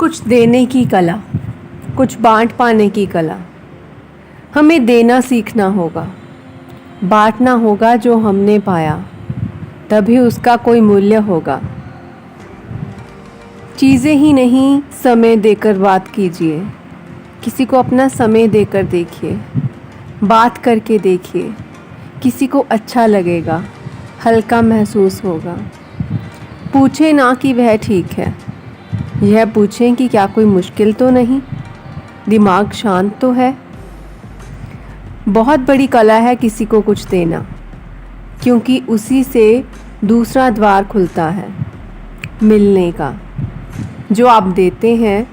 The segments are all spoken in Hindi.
कुछ देने की कला, कुछ बांट पाने की कला। हमें देना सीखना होगा, बांटना होगा जो हमने पाया, तभी उसका कोई मूल्य होगा। चीज़ें ही नहीं, समय देकर बात कीजिए। किसी को अपना समय देकर देखिए, बात करके देखिए। किसी को अच्छा लगेगा, हल्का महसूस होगा। पूछें ना कि वह ठीक है, यह पूछें कि क्या कोई मुश्किल तो नहीं, दिमाग शांत तो है। बहुत बड़ी कला है किसी को कुछ देना, क्योंकि उसी से दूसरा द्वार खुलता है मिलने का। जो आप देते हैं,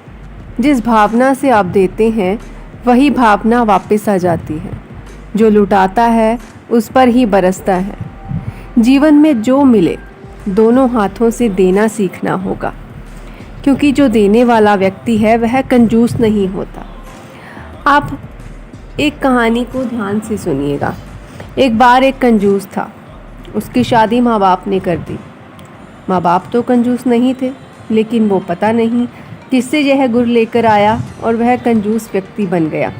जिस भावना से आप देते हैं, वही भावना वापस आ जाती है। जो लुटाता है उस पर ही बरसता है। जीवन में जो मिले दोनों हाथों से देना सीखना होगा, क्योंकि जो देने वाला व्यक्ति है वह कंजूस नहीं होता। आप एक कहानी को ध्यान से सुनिएगा। एक बार एक कंजूस था, उसकी शादी माँ बाप ने कर दी। माँ बाप तो कंजूस नहीं थे, लेकिन वो पता नहीं किससे यह गुर लेकर आया और वह कंजूस व्यक्ति बन गया।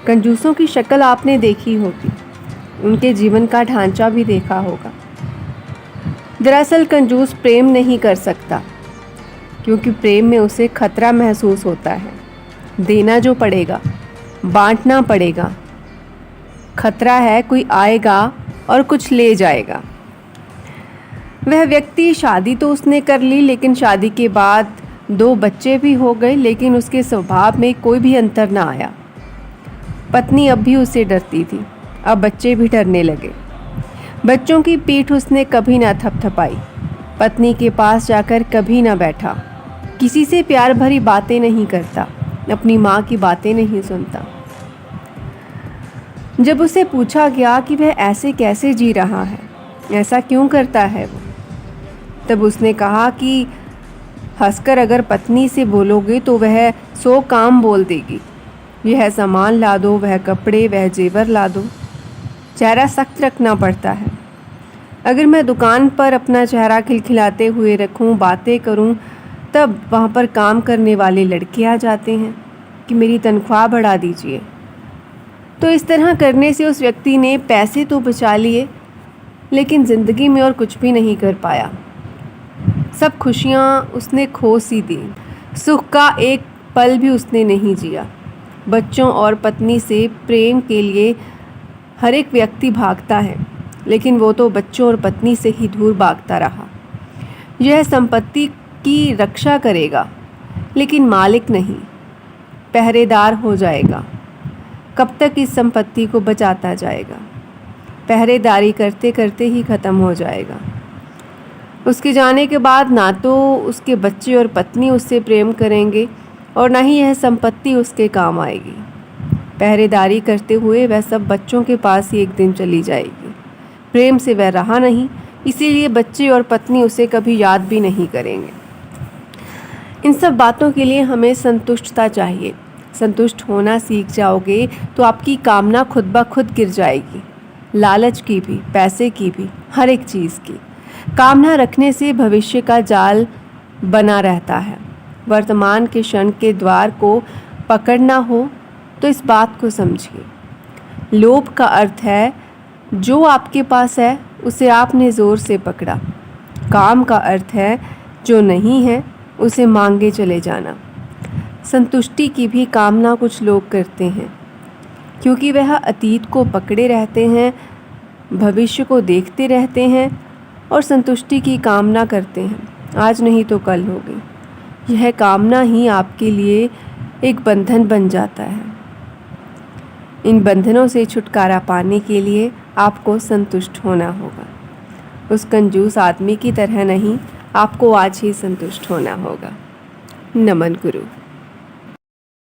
कंजूसों की शक्ल आपने देखी होगी, उनके जीवन का ढांचा भी देखा होगा। दरअसल कंजूस प्रेम नहीं कर सकता, क्योंकि प्रेम में उसे खतरा महसूस होता है। देना जो पड़ेगा, बांटना पड़ेगा। खतरा है कोई आएगा और कुछ ले जाएगा। वह व्यक्ति, शादी तो उसने कर ली, लेकिन शादी के बाद 2 बच्चे भी हो गए, लेकिन उसके स्वभाव में कोई भी अंतर ना आया। पत्नी अब भी उससे डरती थी, अब बच्चे भी डरने लगे। बच्चों की पीठ उसने कभी ना थपथपाई, पत्नी के पास जाकर कभी ना बैठा, किसी से प्यार भरी बातें नहीं करता, अपनी माँ की बातें नहीं सुनता। जब उसे पूछा गया कि वह ऐसे कैसे जी रहा है, ऐसा क्यों करता है वो, तब उसने कहा कि हंसकर अगर पत्नी से बोलोगे तो वह 100 काम बोल देगी। यह सामान ला दो, वह कपड़े, वह जेवर ला दो। चेहरा सख्त रखना पड़ता है। अगर मैं दुकान पर अपना चेहरा खिलखिलाते हुए रखूं, बातें करूं, तब वहाँ पर काम करने वाले लड़के आ जाते हैं कि मेरी तनख्वाह बढ़ा दीजिए। तो इस तरह करने से उस व्यक्ति ने पैसे तो बचा लिए, लेकिन ज़िंदगी में और कुछ भी नहीं कर पाया। सब खुशियाँ उसने खो सी दी, सुख का एक पल भी उसने नहीं जिया। बच्चों और पत्नी से प्रेम के लिए हर एक व्यक्ति भागता है, लेकिन वो तो बच्चों और पत्नी से ही दूर भागता रहा। यह संपत्ति की रक्षा करेगा, लेकिन मालिक नहीं, पहरेदार हो जाएगा। कब तक इस संपत्ति को बचाता जाएगा? पहरेदारी करते करते ही ख़त्म हो जाएगा। उसके जाने के बाद ना तो उसके बच्चे और पत्नी उससे प्रेम करेंगे और ना ही यह संपत्ति उसके काम आएगी। पहरेदारी करते हुए वह सब बच्चों के पास ही एक दिन चली जाएगी। प्रेम से वह रहा नहीं, इसीलिए बच्चे और पत्नी उसे कभी याद भी नहीं करेंगे। इन सब बातों के लिए हमें संतुष्टता चाहिए। संतुष्ट होना सीख जाओगे तो आपकी कामना खुद ब खुद गिर जाएगी। लालच की भी, पैसे की भी, हर एक चीज़ की। कामना रखने से भविष्य का जाल बना रहता है। वर्तमान के क्षण के द्वार को पकड़ना हो तो इस बात को समझिए। लोभ का अर्थ है जो आपके पास है उसे आपने ज़ोर से पकड़ा। काम का अर्थ है जो नहीं है उसे मांगे चले जाना। संतुष्टि की भी कामना कुछ लोग करते हैं, क्योंकि वह अतीत को पकड़े रहते हैं, भविष्य को देखते रहते हैं और संतुष्टि की कामना करते हैं, आज नहीं तो कल होगी। यह कामना ही आपके लिए एक बंधन बन जाता है। इन बंधनों से छुटकारा पाने के लिए आपको संतुष्ट होना होगा। उस कंजूस आदमी की तरह नहीं, आपको आज ही संतुष्ट होना होगा। नमन गुरु।